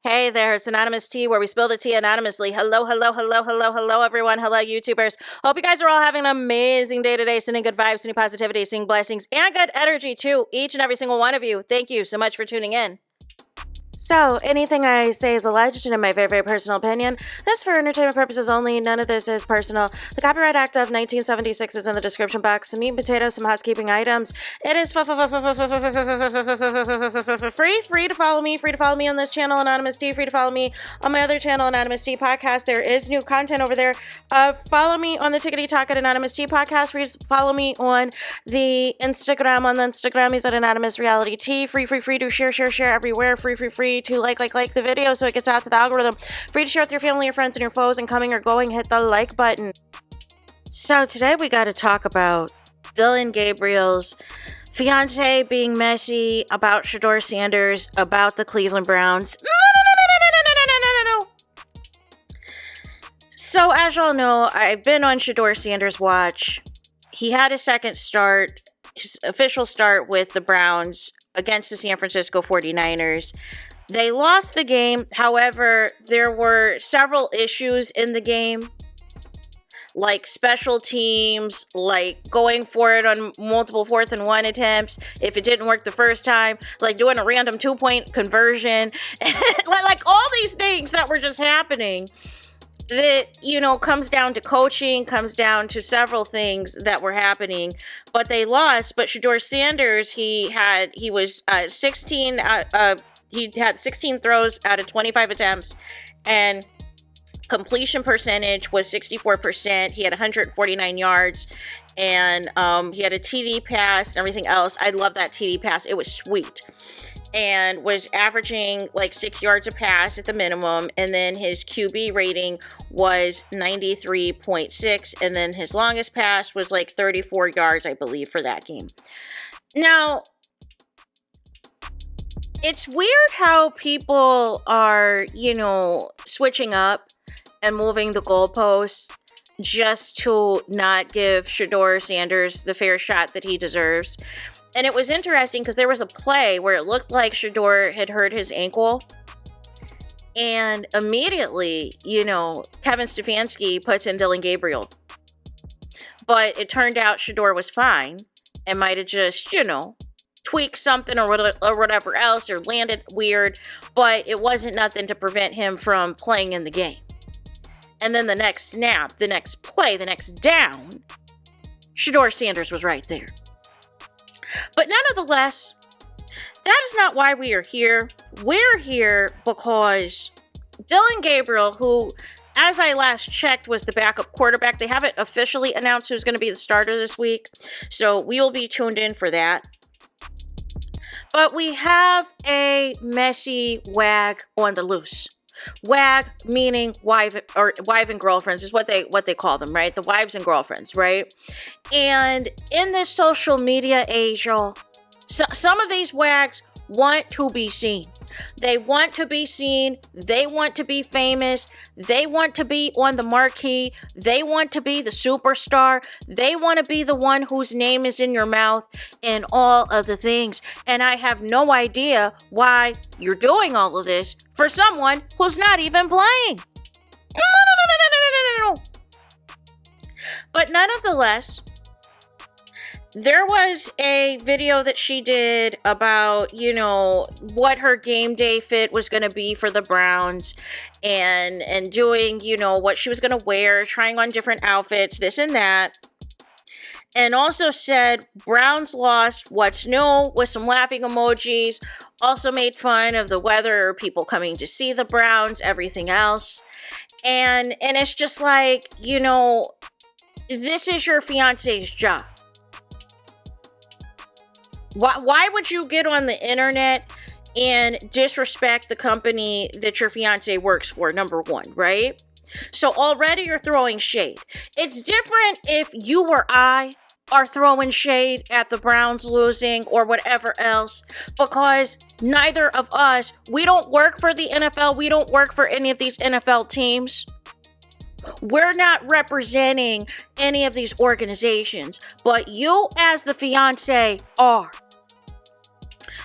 Hey there, it's Anonymous Tea, where we spill the tea anonymously. Hello, everyone. Hello, YouTubers. Hope you guys are all having an amazing day today, sending good vibes, sending positivity, sending blessings, and good energy to each and every single one of you. Thank you so much for tuning in. So, anything I say is alleged and in my very, very personal opinion. This is for entertainment purposes only. None of this is personal. The Copyright Act of 1976 is in the description box. Some meat and potatoes, some housekeeping items. It is free to follow me. Free to follow me on this channel, Anonymous Tea. Free to follow me on my other channel, Anonymous Tea Podcast. There is new content over there. Follow me on the Tickety Talk at Anonymous Tea Podcast. Free to follow me on the Instagram. On the Instagram is at Anonymous Reality Tea. Free to share everywhere. Free to like the video so it gets out to the algorithm. Free to share with your family, your friends, and your foes, and coming or going, hit the like button. So today we got to talk about Dillon Gabriel's fiance being messy, about Shador Sanders, about the Cleveland Browns. No. So as y'all know, I've been on Shador Sanders' watch. He had a second start, his official start with the Browns against the San Francisco 49ers. They lost the game. However, there were several issues in the game, like special teams, like going for it on multiple 4th and 1 attempts if it didn't work the first time, like doing a random 2-point conversion, like all these things that were just happening that, comes down to coaching, comes down to several things that were happening, but they lost. But Shador Sanders, he had 16 throws out of 25 attempts, and completion percentage was 64%. He had 149 yards, and he had a TD pass and everything else. I love that TD pass. It was sweet. And was averaging like 6 yards a pass at the minimum. And then his QB rating was 93.6. And then his longest pass was like 34 yards, I believe, for that game. Now, it's weird how people are, switching up and moving the goalposts just to not give Shador Sanders the fair shot that he deserves. And it was interesting because there was a play where it looked like Shador had hurt his ankle. And immediately, Kevin Stefanski puts in Dillon Gabriel. But it turned out Shador was fine and might have just, tweaked something or whatever else, or landed weird. But it wasn't nothing to prevent him from playing in the game. And then the next snap, the next play, the next down, Shador Sanders was right there. But nonetheless, that is not why we are here. We're here because Dillon Gabriel, who, as I last checked, was the backup quarterback. They haven't officially announced who's going to be the starter this week, so we will be tuned in for that. But we have a messy wag on the loose. Wag meaning wife and girlfriends is what they call them, right? The wives and girlfriends, right? And in this social media age, y'all, some of these wags want to be seen. They want to be seen. They want to be famous. They want to be on the marquee. They want to be the superstar. They want to be the one whose name is in your mouth and all of the things. And I have no idea why you're doing all of this for someone who's not even playing. No. But nonetheless, there was a video that she did about, what her game day fit was going to be for the Browns, and doing, what she was going to wear, trying on different outfits, this and that. And also said, Browns lost, what's new, with some laughing emojis. Also made fun of the weather, people coming to see the Browns, everything else. And it's just like, this is your fiance's job. Why would you get on the internet and disrespect the company that your fiance works for, number one, right? So already you're throwing shade. It's different if you or I are throwing shade at the Browns losing or whatever else, because neither of us, we don't work for the NFL. We don't work for any of these NFL teams. We're not representing any of these organizations, but you as the fiance are.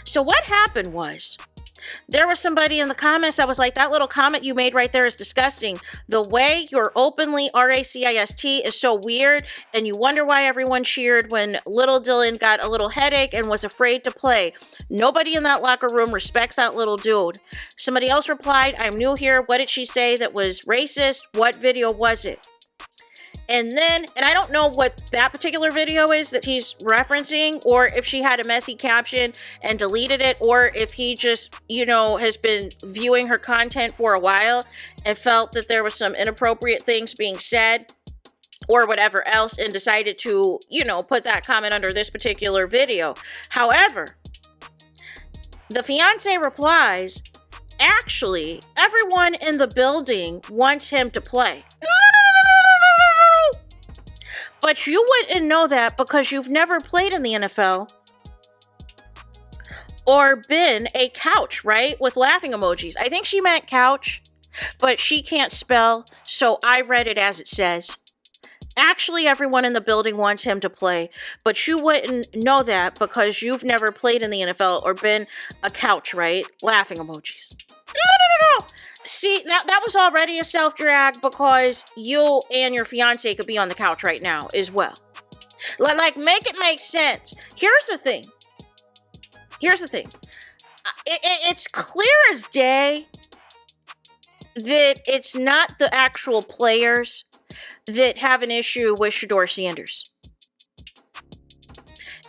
So what happened was, There was somebody in the comments that was like, that little comment you made right there is disgusting. The way you're openly racist is so weird, and you wonder why everyone cheered when little Dillon got a little headache and was afraid to play. Nobody in that locker room respects that little dude. Somebody else replied, I'm new here. What did she say that was racist? What video was it? And I don't know what that particular video is that he's referencing, or if she had a messy caption and deleted it, or if he just, has been viewing her content for a while and felt that there was some inappropriate things being said or whatever else and decided to, put that comment under this particular video. However, the fiancé replies, actually, everyone in the building wants him to play. But you wouldn't know that because you've never played in the NFL or been a couch, right? With laughing emojis. I think she meant couch, but she can't spell, so I read it as it says. Actually, everyone in the building wants him to play, but you wouldn't know that because you've never played in the NFL or been a couch, right? Laughing emojis. No. See, that was already a self-drag because you and your fiancé could be on the couch right now as well. Like, make it make sense. Here's the thing. It's clear as day that it's not the actual players that have an issue with Shador Sanders.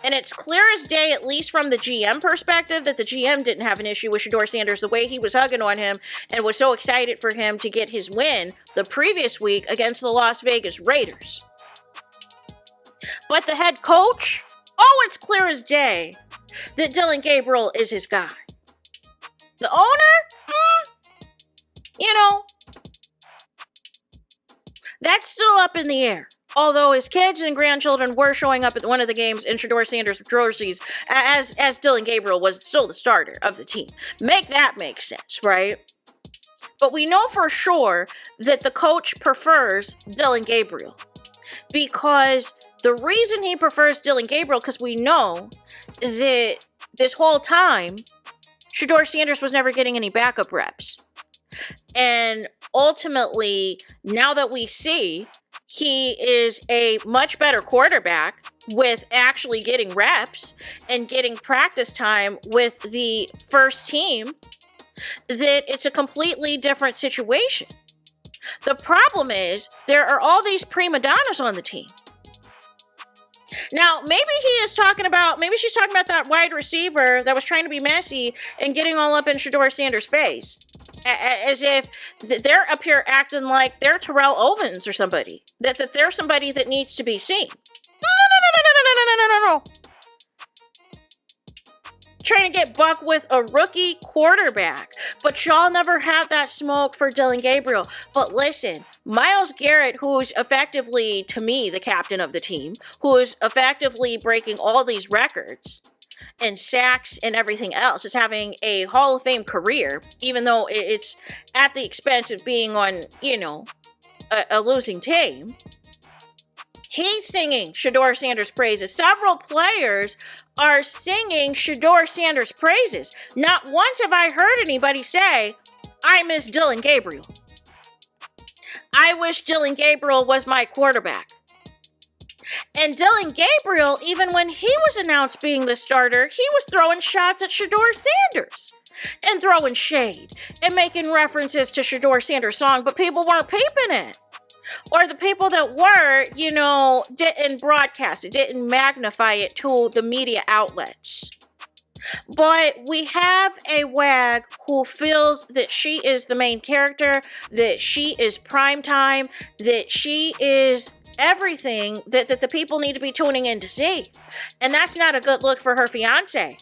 And it's clear as day, at least from the GM perspective, that the GM didn't have an issue with Shador Sanders the way he was hugging on him and was so excited for him to get his win the previous week against the Las Vegas Raiders. But the head coach, it's clear as day that Dillon Gabriel is his guy. The owner, that's still up in the air. Although his kids and grandchildren were showing up at one of the games in Shador Sanders' jerseys, as Dillon Gabriel was still the starter of the team. Make that make sense, right? But we know for sure that the coach prefers Dillon Gabriel. Because the reason he prefers Dillon Gabriel, because we know that this whole time, Shador Sanders was never getting any backup reps. And ultimately, now that we see he is a much better quarterback with actually getting reps and getting practice time with the first team, that it's a completely different situation. The problem is there are all these prima donnas on the team. Now, maybe she's talking about that wide receiver that was trying to be messy and getting all up in Shador Sanders' face. As if they're up here acting like they're Terrell Owens or somebody. That they're somebody that needs to be seen. No. Trying to get buck with a rookie quarterback. But y'all never have that smoke for Dillon Gabriel. But listen, Myles Garrett, who's effectively, to me, the captain of the team, who is effectively breaking all these records and sacks and everything else, is having a Hall of Fame career, even though it's at the expense of being on, a losing team. He's singing Shador Sanders' praises. Several players are singing Shador Sanders' praises. Not once have I heard anybody say, I miss Dillon Gabriel. I wish Dillon Gabriel was my quarterback. And Dillon Gabriel, even when he was announced being the starter, he was throwing shots at Shador Sanders and throwing shade and making references to Shador Sanders' song, but people weren't peeping it. Or the people that were, didn't broadcast it, didn't magnify it to the media outlets. But we have a wag who feels that she is the main character, that she is primetime, that she is everything that the people need to be tuning in to see. And that's not a good look for her fiancé.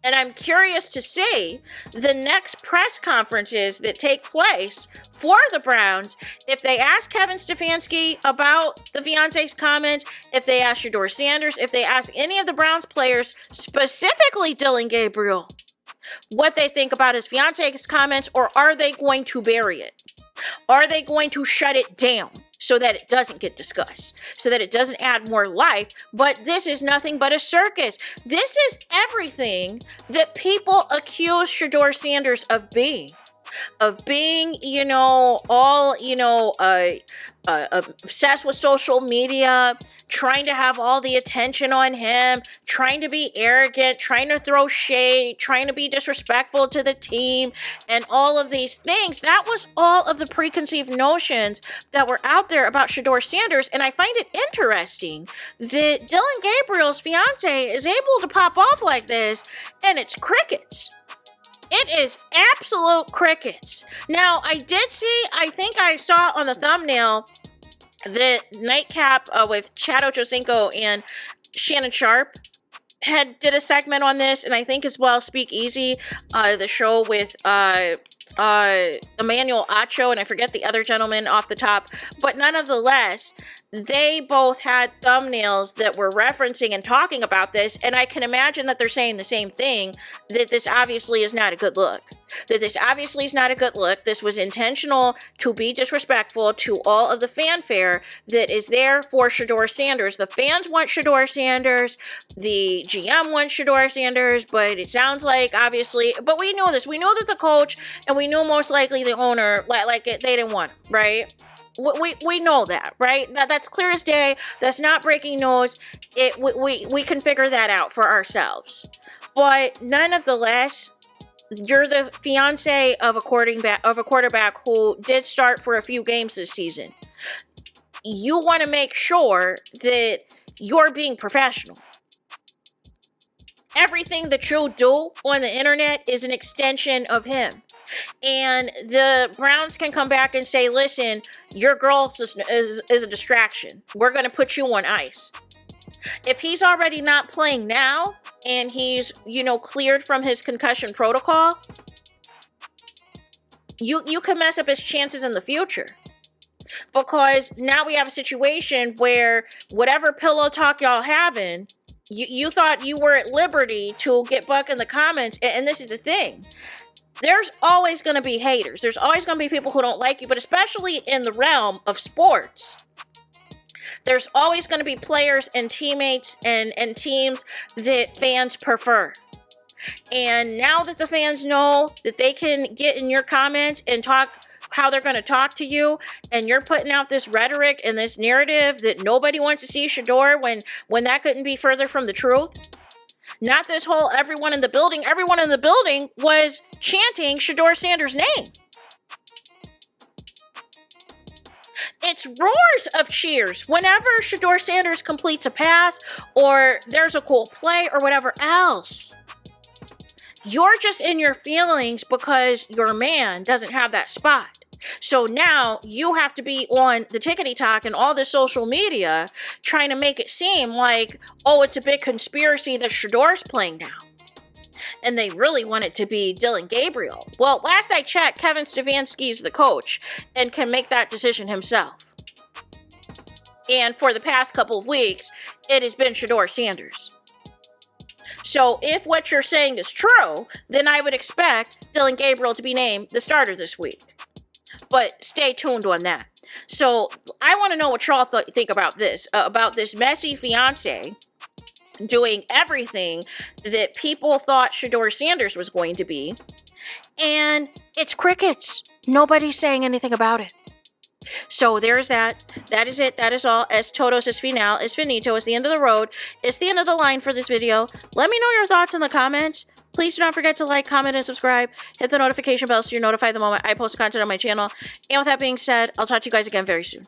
And I'm curious to see the next press conferences that take place for the Browns. If they ask Kevin Stefanski about the fiancé's comments, if they ask Shador Sanders, if they ask any of the Browns players, specifically Dillon Gabriel, what they think about his fiancé's comments, or are they going to bury it? Are they going to shut it down? so that it doesn't get discussed, so that it doesn't add more life. But this is nothing but a circus. This is everything that people accuse Shador Sanders of being. You know, all, you know, obsessed with social media, trying to have all the attention on him, trying to be arrogant, trying to throw shade, trying to be disrespectful to the team, and all of these things. That was all of the preconceived notions that were out there about Shador Sanders. And I find it interesting that Dillon Gabriel's fiance is able to pop off like this, and it's crickets. It is absolute crickets. Now, I think I saw on the thumbnail the nightcap with Chad Ochocinco and Shannon Sharp did a segment on this, and I think as well Speak Easy, the show with Emmanuel Acho, and I forget the other gentleman off the top, but nonetheless, they both had thumbnails that were referencing and talking about this, and I can imagine that they're saying the same thing, that this obviously is not a good look. This was intentional to be disrespectful to all of the fanfare that is there for Shador Sanders. The fans want Shador Sanders, the GM wants Shador Sanders, but it sounds like, obviously, but we know this. We know that the coach, and we knew most likely the owner, they didn't want him, right? We know that, right? That's clear as day. That's not breaking news. We can figure that out for ourselves. But nonetheless, you're the fiance of a quarterback who did start for a few games this season. You want to make sure that you're being professional. Everything that you do on the internet is an extension of him. And the Browns can come back and say, listen, your girl is a distraction. We're going to put you on ice. If he's already not playing now and he's, cleared from his concussion protocol, you can mess up his chances in the future. Because now we have a situation where whatever pillow talk y'all having, you thought you were at liberty to get buck in the comments. And this is the thing. There's always going to be haters. There's always going to be people who don't like you, but especially in the realm of sports, there's always going to be players and teammates and teams that fans prefer. And now that the fans know that they can get in your comments and talk how they're going to talk to you, and you're putting out this rhetoric and this narrative that nobody wants to see Shador when that couldn't be further from the truth. Not this whole everyone in the building. Everyone in the building was chanting Shador Sanders' name. It's roars of cheers whenever Shador Sanders completes a pass or there's a cool play or whatever else. You're just in your feelings because your man doesn't have that spot. So now you have to be on the tickety talk and all the social media trying to make it seem like, oh, it's a big conspiracy that Shador's playing now. And they really want it to be Dillon Gabriel. Well, last I checked, Kevin Stefanski's the coach and can make that decision himself. And for the past couple of weeks, it has been Shador Sanders. So if what you're saying is true, then I would expect Dillon Gabriel to be named the starter this week. But stay tuned on that. So I want to know what y'all think about this messy fiance doing everything that people thought Shador Sanders was going to be. And it's crickets. Nobody's saying anything about it. So there's that. That is it. That is all. Es todos es final. Es finito. It's the end of the road. It's the end of the line for this video. Let me know your thoughts in the comments. Please do not forget to like, comment, and subscribe. Hit the notification bell so you're notified the moment I post content on my channel. And with that being said, I'll talk to you guys again very soon.